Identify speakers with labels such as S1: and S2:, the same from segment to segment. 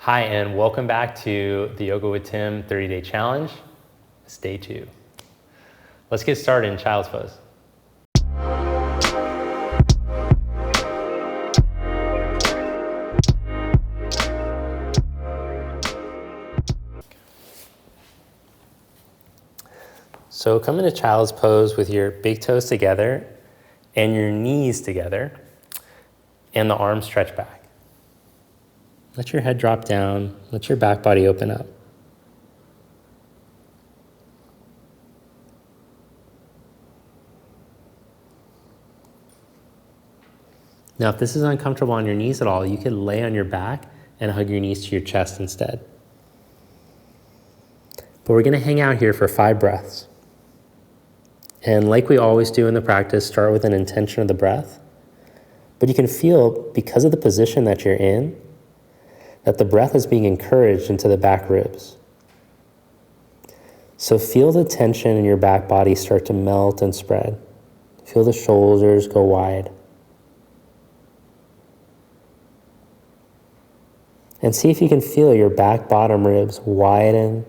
S1: Hi, and welcome back to the Yoga with Tim 30-day challenge. It's day 2. Let's get started in child's pose. So come into child's pose with your big toes together and your knees together and the arms stretch back. Let your head drop down, let your back body open up. Now, if this is uncomfortable on your knees at all, you can lay on your back and hug your knees to your chest instead. But we're gonna hang out here for 5 breaths. And like we always do in the practice, start with an intention of the breath. But you can feel, because of the position that you're in, that the breath is being encouraged into the back ribs. So feel the tension in your back body start to melt and spread. Feel the shoulders go wide. And see if you can feel your back bottom ribs widen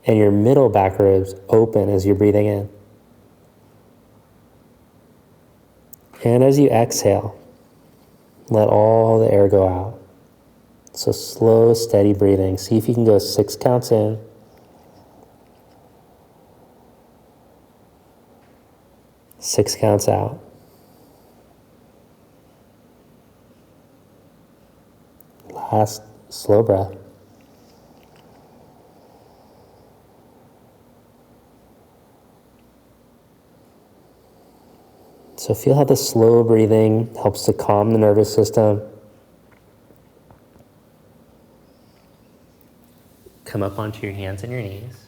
S1: and your middle back ribs open as you're breathing in. And as you exhale, let all the air go out. So slow, steady breathing. See if you can go 6 counts in. 6 counts out. Last slow breath. So feel how the slow breathing helps to calm the nervous system. Come up onto your hands and your knees.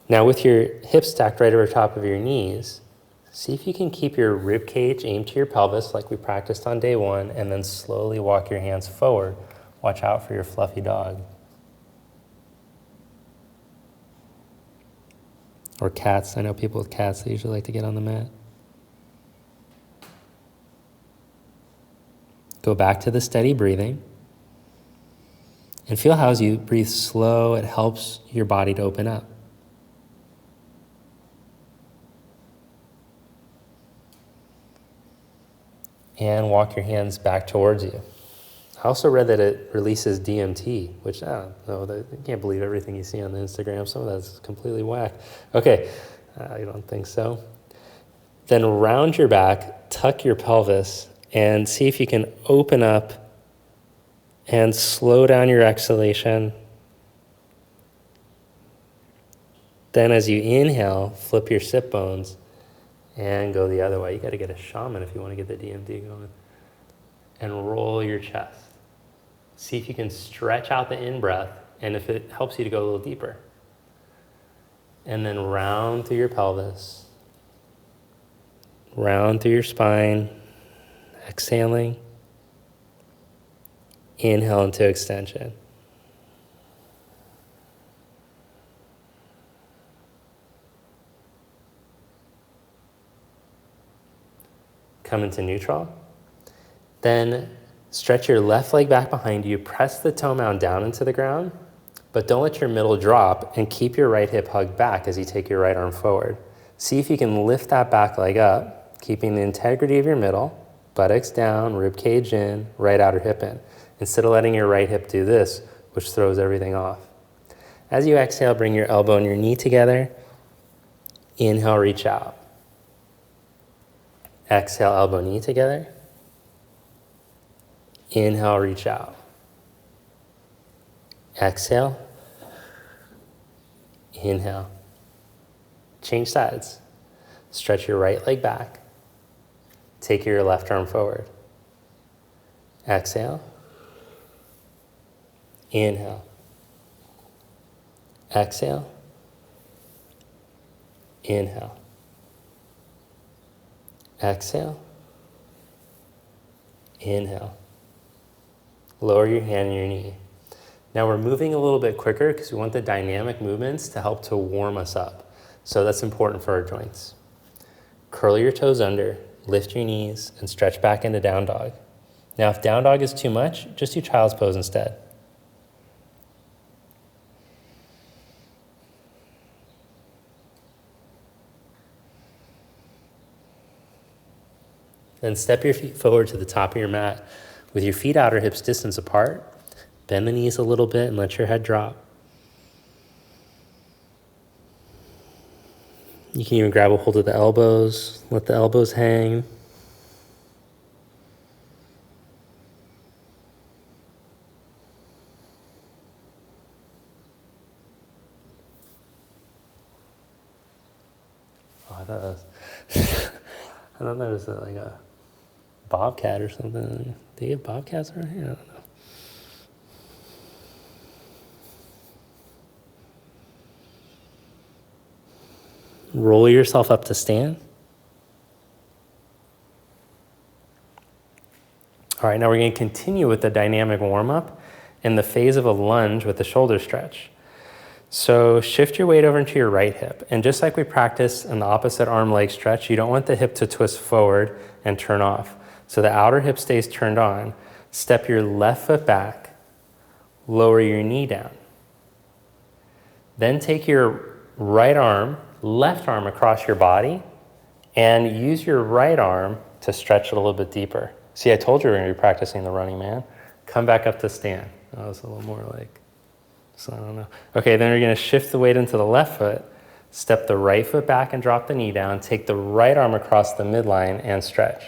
S1: Now with your hips stacked right over top of your knees, see if you can keep your rib cage aimed to your pelvis like we practiced on day 1, and then slowly walk your hands forward. Watch out for your fluffy dog. Or cats. I know people with cats, they usually like to get on the mat. Go back to the steady breathing. And feel how as you breathe slow, it helps your body to open up. And walk your hands back towards you. I also read that it releases DMT, which I can't believe everything you see on the Instagram. Some of that's completely whack. Okay, I don't think so. Then round your back, tuck your pelvis, and see if you can open up and slow down your exhalation. Then as you inhale, flip your sit bones and go the other way. You gotta get a shaman if you wanna get the DMT going. And roll your chest. See if you can stretch out the in-breath, and if it helps you to go a little deeper. And then round through your pelvis. Round through your spine. Exhaling. Inhale into extension. Come into neutral. Then stretch your left leg back behind you. Press the toe mound down into the ground, but don't let your middle drop, and keep your right hip hugged back as you take your right arm forward. See if you can lift that back leg up, keeping the integrity of your middle, buttocks down, rib cage in, right outer hip in. Instead of letting your right hip do this, which throws everything off. As you exhale, bring your elbow and your knee together. Inhale, reach out. Exhale, elbow, knee together. Inhale, reach out. Exhale. Inhale. Change sides. Stretch your right leg back. Take your left arm forward. Exhale. Inhale. Exhale. Inhale. Exhale. Inhale. Lower your hand and your knee. Now we're moving a little bit quicker because we want the dynamic movements to help to warm us up. So that's important for our joints. Curl your toes under, lift your knees, and stretch back into down dog. Now, if down dog is too much, just do child's pose instead. Then step your feet forward to the top of your mat with your feet outer hips distance apart. Bend the knees a little bit and let your head drop. You can even grab a hold of the elbows, let the elbows hang. Oh, I thought that was like a bobcat or something. Do you get bobcats around here? I don't know. Roll yourself up to stand. All right, now we're going to continue with the dynamic warm-up in the phase of a lunge with the shoulder stretch. So shift your weight over into your right hip. And just like we practiced in the opposite arm leg stretch, you don't want the hip to twist forward and turn off. So the outer hip stays turned on. Step your left foot back, lower your knee down. Then take your right arm, left arm across your body, and use your right arm to stretch it a little bit deeper. See, I told you we were going to be practicing the running man. Come back up to stand. That was a little more like, so I don't know. Okay, then we're going to shift the weight into the left foot, step the right foot back and drop the knee down, take the right arm across the midline and stretch.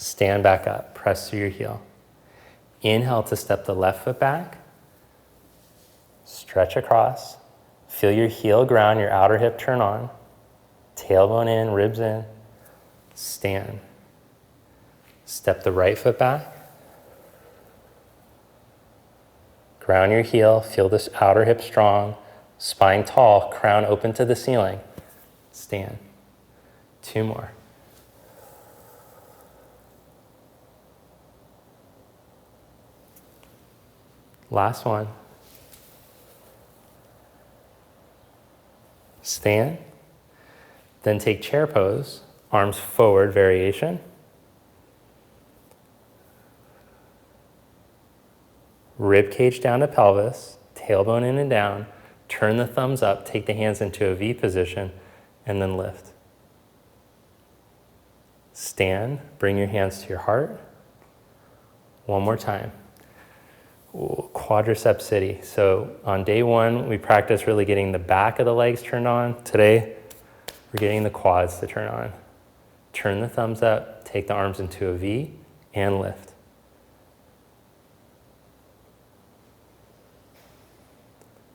S1: Stand back up, press through your heel. Inhale to step the left foot back, stretch across, feel your heel ground, your outer hip turn on, tailbone in, ribs in, stand. Step the right foot back, ground your heel, feel this outer hip strong, spine tall, crown open to the ceiling, stand. 2 more. Last one. Stand. Then take chair pose, arms forward variation. Rib cage down to pelvis, tailbone in and down. Turn the thumbs up, take the hands into a V position, and then lift. Stand, bring your hands to your heart. One more time. Ooh, quadricep city. So on day 1, we practiced really getting the back of the legs turned on. Today, we're getting the quads to turn on. Turn the thumbs up, take the arms into a V, and lift.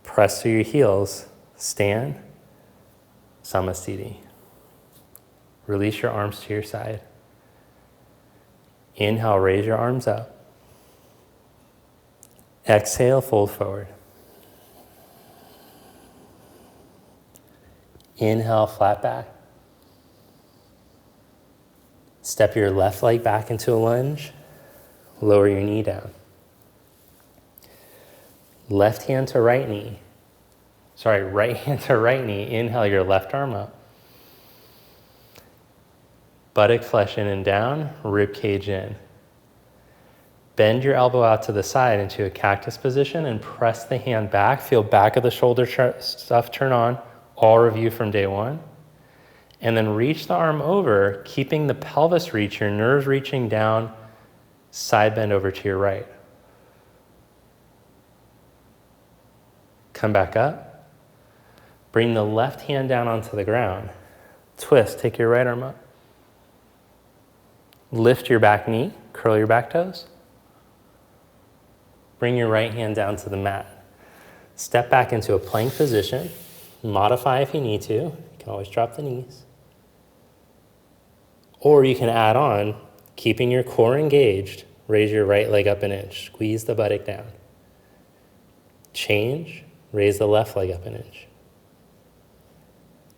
S1: Press through your heels, stand, Samasthiti. Release your arms to your side. Inhale, raise your arms up. Exhale, fold forward. Inhale, flat back. Step your left leg back into a lunge. Lower your knee down. Left hand to right knee. Right hand to right knee. Inhale your left arm up. Buttock flesh in and down, rib cage in. Bend your elbow out to the side into a cactus position and press the hand back. Feel back of the shoulder stuff turn on. All review from day 1. And then reach the arm over, keeping the pelvis reach, your nerves reaching down, side bend over to your right. Come back up. Bring the left hand down onto the ground. Twist, take your right arm up. Lift your back knee, curl your back toes. Bring your right hand down to the mat. Step back into a plank position. Modify if you need to. You can always drop the knees. Or you can add on, keeping your core engaged, raise your right leg up an inch. Squeeze the buttock down. Change, raise the left leg up an inch.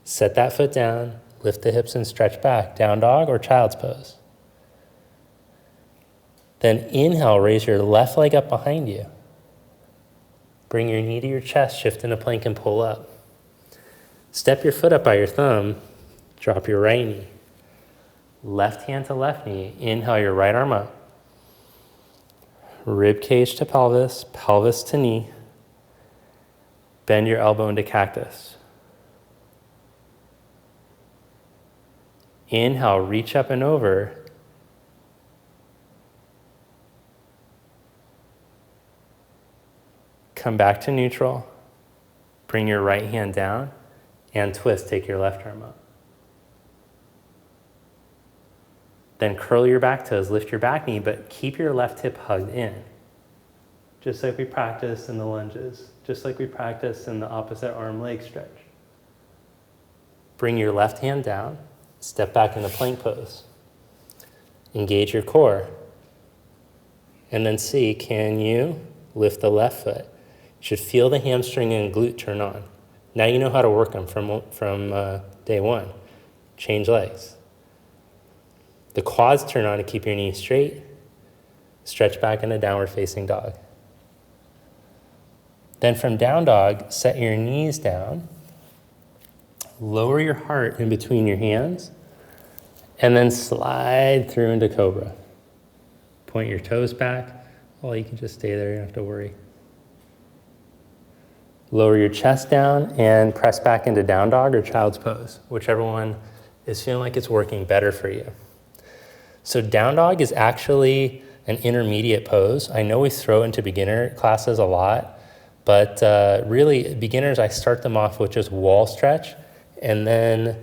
S1: Set that foot down, lift the hips and stretch back, down dog or child's pose. Then inhale, raise your left leg up behind you. Bring your knee to your chest, shift into plank and pull up. Step your foot up by your thumb, drop your right knee. Left hand to left knee. Inhale your right arm up. Rib cage to pelvis, pelvis to knee. Bend your elbow into cactus. Inhale, reach up and over. Come back to neutral. Bring your right hand down and twist, take your left arm up. Then curl your back toes, lift your back knee, but keep your left hip hugged in. Just like we practiced in the lunges, just like we practiced in the opposite arm leg stretch. Bring your left hand down, step back into plank pose. Engage your core. And then see, can you lift the left foot? You should feel the hamstring and glute turn on. Now you know how to work them from day one. Change legs. The quads turn on to keep your knees straight. Stretch back into downward facing dog. Then from down dog, set your knees down. Lower your heart in between your hands. And then slide through into cobra. Point your toes back. Oh, you can just stay there, you don't have to worry. Lower your chest down and press back into down dog or child's pose, whichever one is feeling like it's working better for you. So down dog is actually an intermediate pose. I know we throw it into beginner classes a lot, but really beginners, I start them off with just wall stretch, and then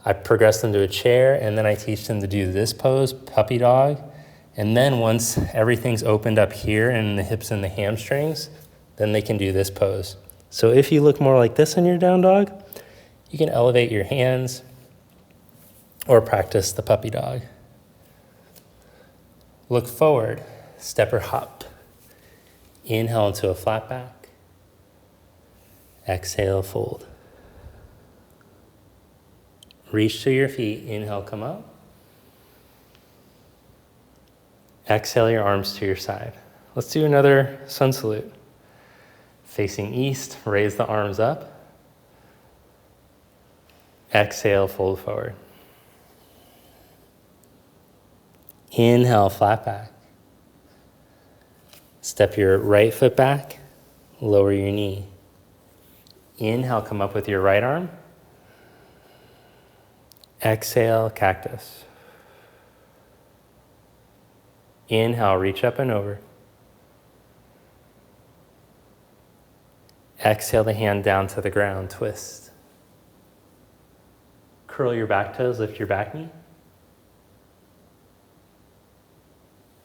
S1: I progress them to a chair, and then I teach them to do this pose, puppy dog. And then once everything's opened up here and the hips and the hamstrings, then they can do this pose. So if you look more like this in your down dog, you can elevate your hands or practice the puppy dog. Look forward, step or hop. Inhale into a flat back. Exhale, fold. Reach to your feet, inhale, come up. Exhale your arms to your side. Let's do another sun salute. Facing east, raise the arms up. Exhale, fold forward. Inhale, flat back. Step your right foot back, lower your knee. Inhale, come up with your right arm. Exhale, cactus. Inhale, reach up and over. Exhale the hand down to the ground, twist. Curl your back toes, lift your back knee.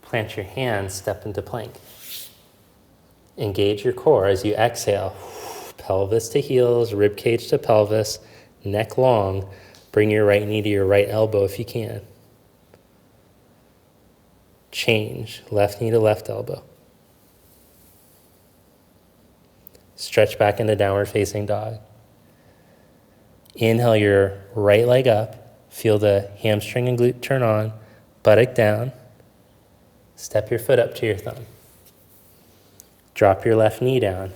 S1: Plant your hands, step into plank. Engage your core as you exhale. Pelvis to heels, rib cage to pelvis, neck long. Bring your right knee to your right elbow if you can. Change, left knee to left elbow. Stretch back into downward facing dog. Inhale your right leg up. Feel the hamstring and glute turn on. Buttock down. Step your foot up to your thumb. Drop your left knee down.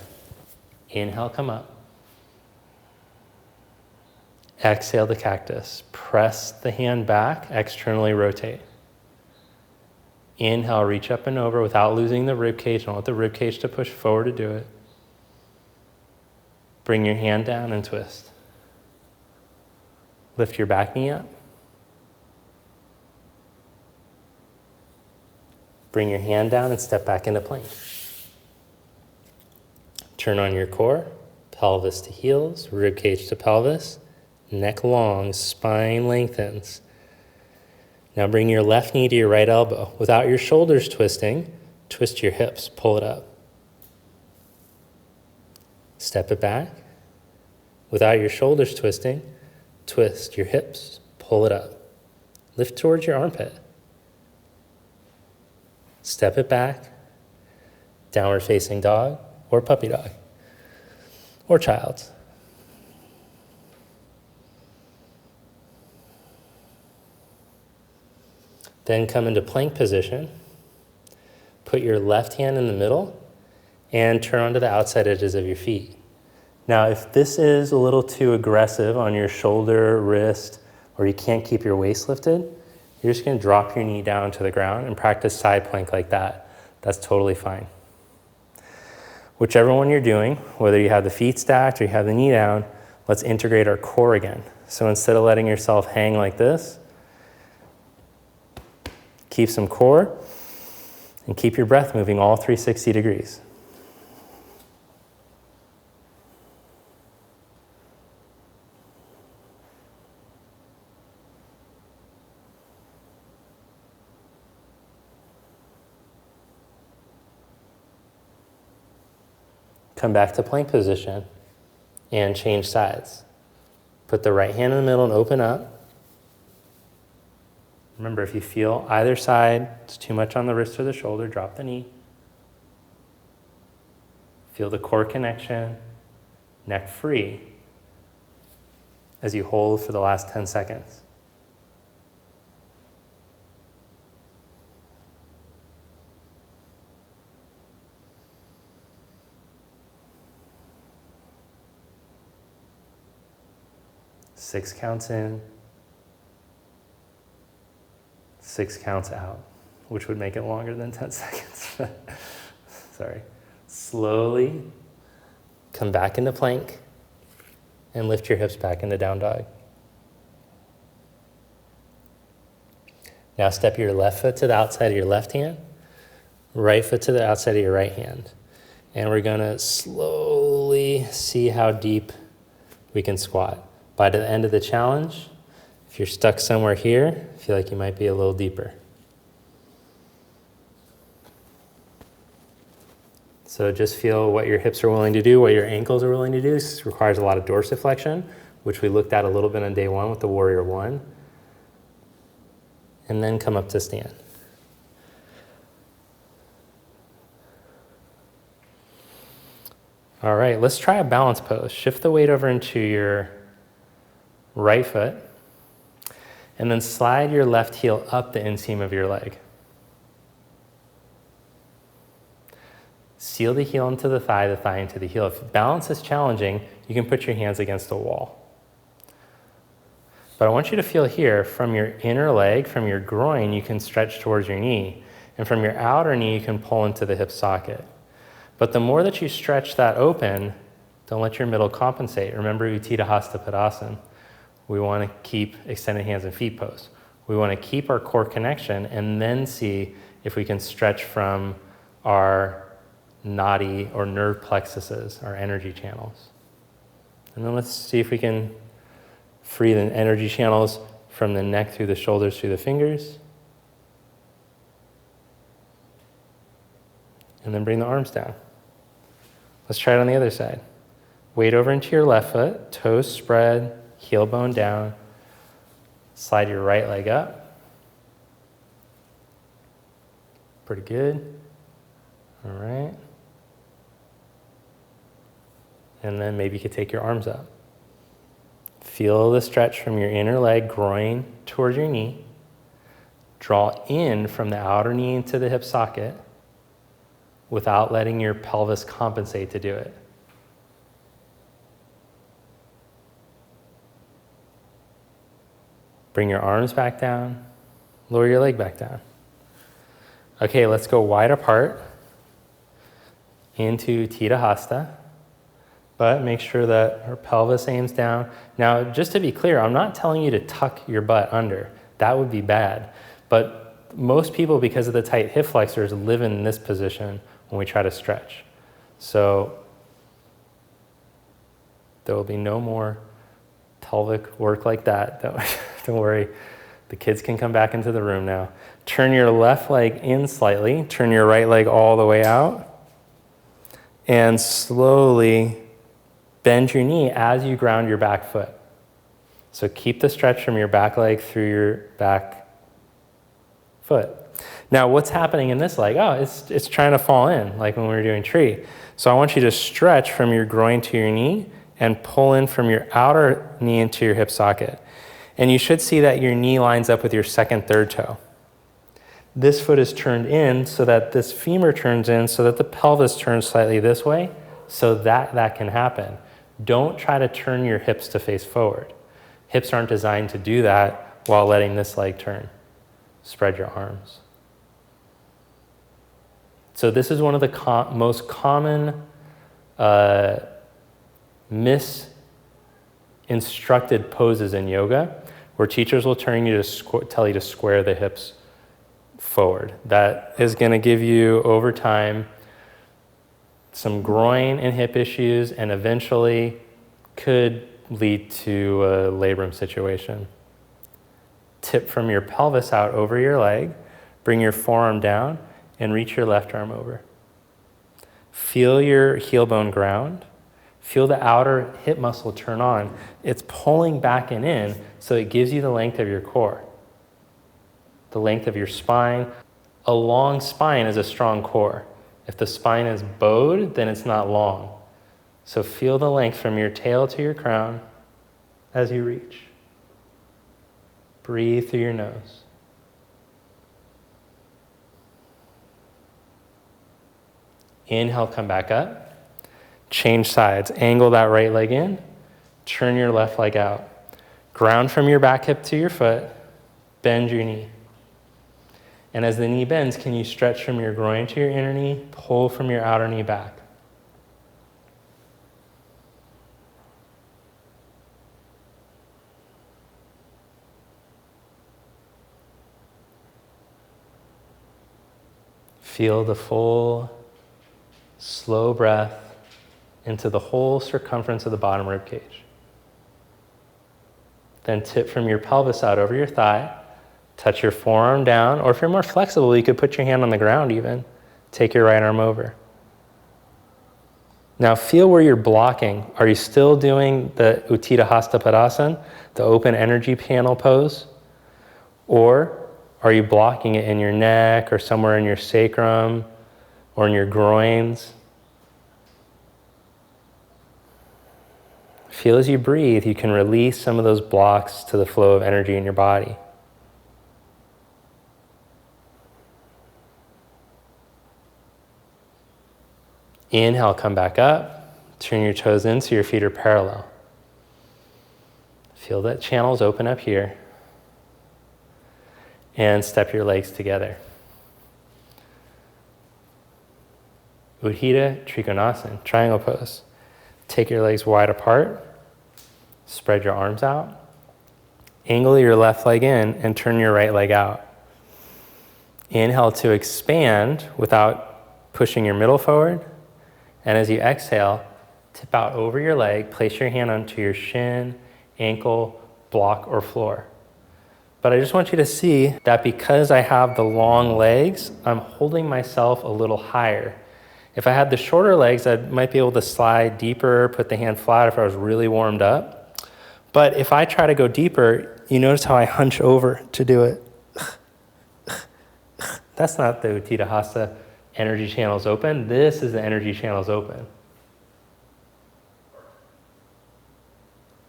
S1: Inhale, come up. Exhale the cactus. Press the hand back, externally rotate. Inhale, reach up and over without losing the rib cage. Don't let the rib cage to push forward to do it. Bring your hand down and twist. Lift your back knee up. Bring your hand down and step back into plank. Turn on your core, pelvis to heels, rib cage to pelvis, neck long, spine lengthens. Now bring your left knee to your right elbow. Without your shoulders twisting, twist your hips, pull it up. Step it back. Without your shoulders twisting, twist your hips, pull it up. Lift towards your armpit. Step it back. Downward facing dog or puppy dog or child's. Then come into plank position. Put your left hand in the middle and turn onto the outside edges of your feet. Now, if this is a little too aggressive on your shoulder, wrist, or you can't keep your waist lifted, You're just gonna drop your knee down to the ground and practice side plank like that. That's totally fine. Whichever one you're doing, whether you have the feet stacked or you have the knee down, let's integrate our core again. So instead of letting yourself hang like this, keep some core and keep your breath moving all 360 degrees. Come back to plank position and change sides. Put the right hand in the middle and open up. Remember, if you feel either side, it's too much on the wrist or the shoulder, drop the knee. Feel the core connection, neck free, as you hold for the last 10 seconds. Six counts in, 6 counts out, which would make it longer than 10 seconds. Sorry. Slowly come back into plank and lift your hips back into down dog. Now step your left foot to the outside of your left hand, right foot to the outside of your right hand. And we're gonna slowly see how deep we can squat. By the end of the challenge, if you're stuck somewhere here, feel like you might be a little deeper. So just feel what your hips are willing to do, what your ankles are willing to do. This requires a lot of dorsiflexion, which we looked at a little bit on day 1 with the Warrior 1. And then come up to stand. All right, let's try a balance pose. Shift the weight over into your right foot, and then slide your left heel up the inseam of your leg. Seal the heel into the thigh into the heel. If balance is challenging, you can put your hands against the wall. But I want you to feel here, from your inner leg, from your groin, you can stretch towards your knee, and from your outer knee, you can pull into the hip socket. But the more that you stretch that open, don't let your middle compensate. Remember Utthita Hasta Padasana. We want to keep extended hands and feet pose. We want to keep our core connection and then see if we can stretch from our nadi or nerve plexuses, our energy channels. And then let's see if we can free the energy channels from the neck through the shoulders through the fingers. And then bring the arms down. Let's try it on the other side. Weight over into your left foot, toes spread, heel bone down. Slide your right leg up. Pretty good. All right. And then maybe you could take your arms up. Feel the stretch from your inner leg, groin towards your knee. Draw in from the outer knee into the hip socket without letting your pelvis compensate to do it. Bring your arms back down. Lower your leg back down. Okay, let's go wide apart into Utthita Hasta. But make sure that our pelvis aims down. Now, just to be clear, I'm not telling you to tuck your butt under. That would be bad. But most people, because of the tight hip flexors, live in this position when we try to stretch. So there will be no more pelvic work like that. Don't worry. The kids can come back into the room now. Turn your left leg in slightly. Turn your right leg all the way out. And slowly bend your knee as you ground your back foot. So keep the stretch from your back leg through your back foot. Now, what's happening in this leg? Oh, it's trying to fall in, like when we were doing tree. So I want you to stretch from your groin to your knee and pull in from your outer knee into your hip socket. And you should see that your knee lines up with your second, third toe. This foot is turned in so that this femur turns in, so that the pelvis turns slightly this way, so that can happen. Don't try to turn your hips to face forward. Hips aren't designed to do that while letting this leg turn. Spread your arms. So this is one of the most common misinstructed poses in yoga, where teachers will tell you to square the hips forward. That is going to give you, over time, some groin and hip issues, and eventually could lead to a labrum situation. Tip from your pelvis out over your leg, bring your forearm down, and reach your left arm over. Feel your heel bone ground. Feel the outer hip muscle turn on. It's pulling back and in, so it gives you the length of your core, the length of your spine. A long spine is a strong core. If the spine is bowed, then it's not long. So feel the length from your tail to your crown as you reach. Breathe through your nose. Inhale, come back up. Change sides. Angle that right leg in. Turn your left leg out. Ground from your back hip to your foot. Bend your knee. And as the knee bends, can you stretch from your groin to your inner knee? Pull from your outer knee back. Feel the full, slow breath into the whole circumference of the bottom rib cage. Then tip from your pelvis out over your thigh. Touch your forearm down, or if you're more flexible, you could put your hand on the ground even. Take your right arm over. Now feel where you're blocking. Are you still doing the Utthita Hasta Padasana, the open energy panel pose? Or are you blocking it in your neck or somewhere in your sacrum or in your groins? Feel as you breathe, you can release some of those blocks to the flow of energy in your body. Inhale, come back up. Turn your toes in so your feet are parallel. Feel that channels open up here. And step your legs together. Utthita Trigonosine, triangle pose. Take your legs wide apart. Spread your arms out. Angle your left leg in and turn your right leg out. Inhale to expand without pushing your middle forward. And as you exhale, tip out over your leg, place your hand onto your shin, ankle, block, or floor. But I just want you to see that because I have the long legs, I'm holding myself a little higher. If I had the shorter legs, I might be able to slide deeper, put the hand flat if I was really warmed up. But if I try to go deeper, you notice how I hunch over to do it. That's not the Utthita Hasta energy channels open. This is the energy channels open.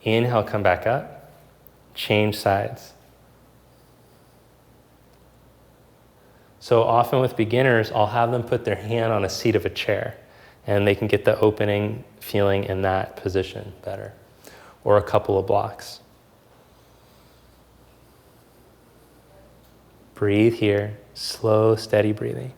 S1: Inhale, come back up. Change sides. So often with beginners, I'll have them put their hand on a seat of a chair and they can get the opening feeling in that position better, or a couple of blocks. Breathe here, slow, steady breathing.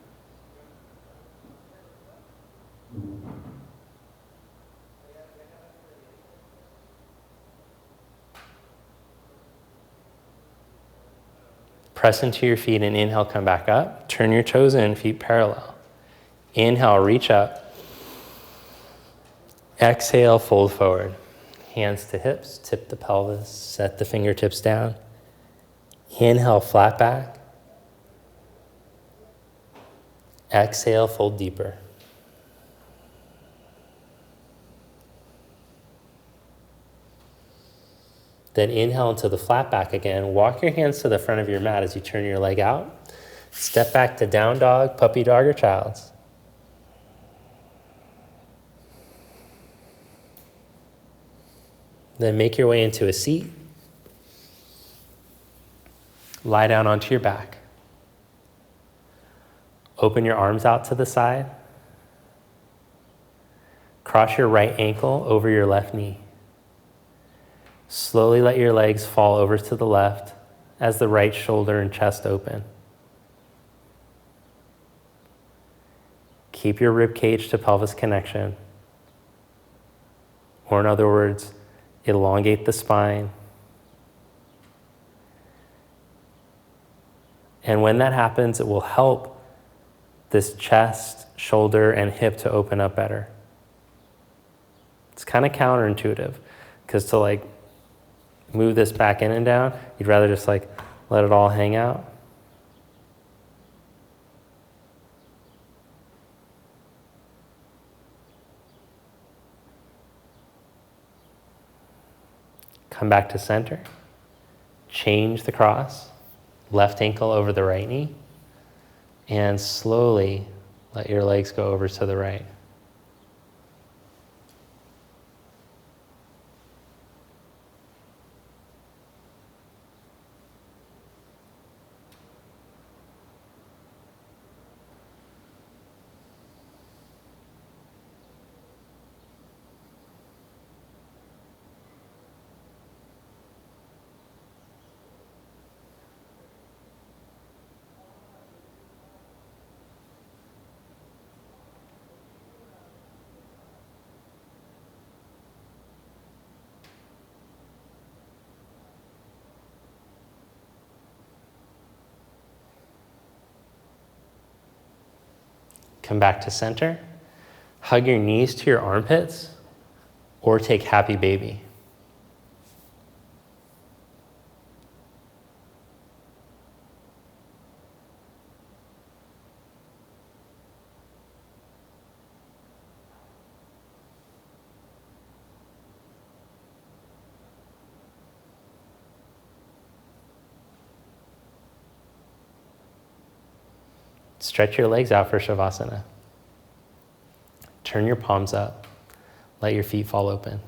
S1: Press into your feet and inhale, come back up. Turn your toes in, feet parallel. Inhale, reach up. Exhale, fold forward. Hands to hips, tip the pelvis, set the fingertips down. Inhale, flat back. Exhale, fold deeper. Then inhale into the flat back again. Walk your hands to the front of your mat as you turn your leg out. Step back to down dog, puppy dog, or child's. Then make your way into a seat. Lie down onto your back. Open your arms out to the side. Cross your right ankle over your left knee. Slowly let your legs fall over to the left as the right shoulder and chest open. Keep your rib cage to pelvis connection. Or in other words, elongate the spine. And when that happens, it will help this chest, shoulder, and hip to open up better. It's kind of counterintuitive, because to like move this back in and down, you'd rather just like let it all hang out. Come back to center. Change the cross. Left ankle over the right knee. And slowly let your legs go over to the right. Come back to center. Hug your knees to your armpits, or take happy baby. Stretch your legs out for Shavasana. Turn your palms up. Let your feet fall open.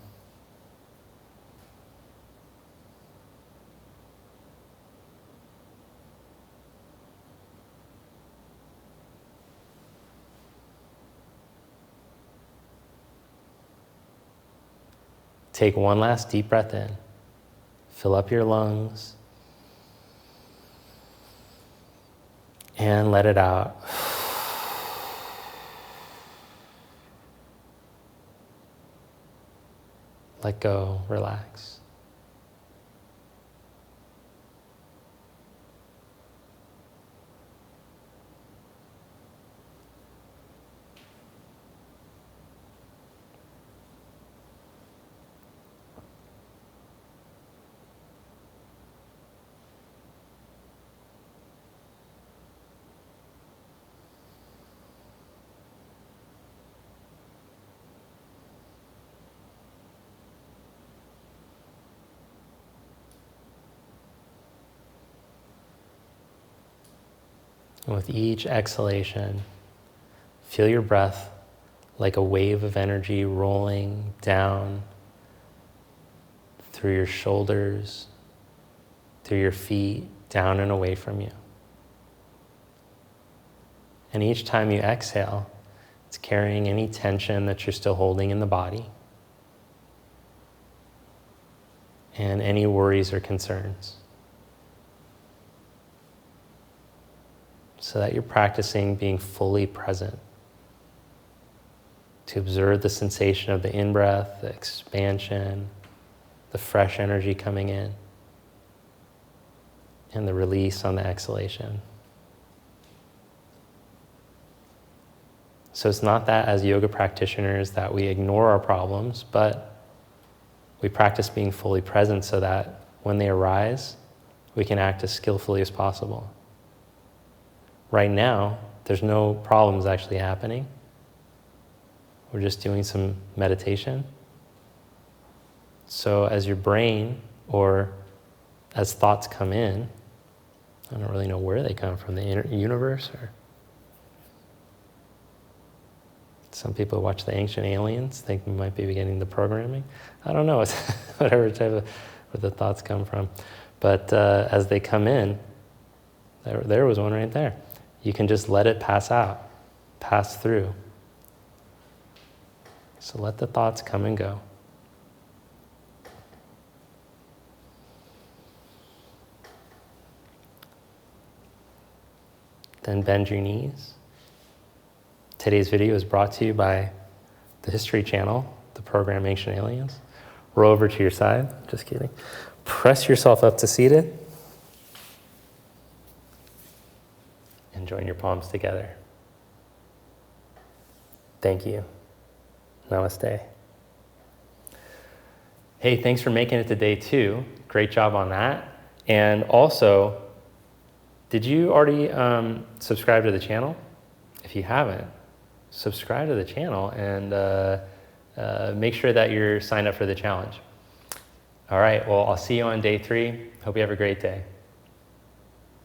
S1: Take one last deep breath in. Fill up your lungs. And let it out. Let go, relax. And with each exhalation, feel your breath like a wave of energy rolling down through your shoulders, through your feet, down and away from you. And each time you exhale, it's carrying any tension that you're still holding in the body and any worries or concerns. So that you're practicing being fully present, to observe the sensation of the in-breath, the expansion, the fresh energy coming in, and the release on the exhalation. So it's not that as yoga practitioners that we ignore our problems, but we practice being fully present so that when they arise, we can act as skillfully as possible. Right now, there's no problems actually happening. We're just doing some meditation. So as your brain, or as thoughts come in, I don't really know where they come from, the universe, or some people watch the Ancient Aliens, think we might be getting the programming. I don't know, it's whatever type of where the thoughts come from. But as they come in, there was one right there. You can just let it pass out, pass through. So let the thoughts come and go. Then bend your knees. Today's video is brought to you by the History Channel, the program Ancient Aliens. Roll over to your side, just kidding. Press yourself up to seated. And join your palms together. Thank you. Namaste. Hey, thanks for making it to day 2. Great job on that. And also, did you already subscribe to the channel? If you haven't, subscribe to the channel and make sure that you're signed up for the challenge. All right, well, I'll see you on day 3. Hope you have a great day.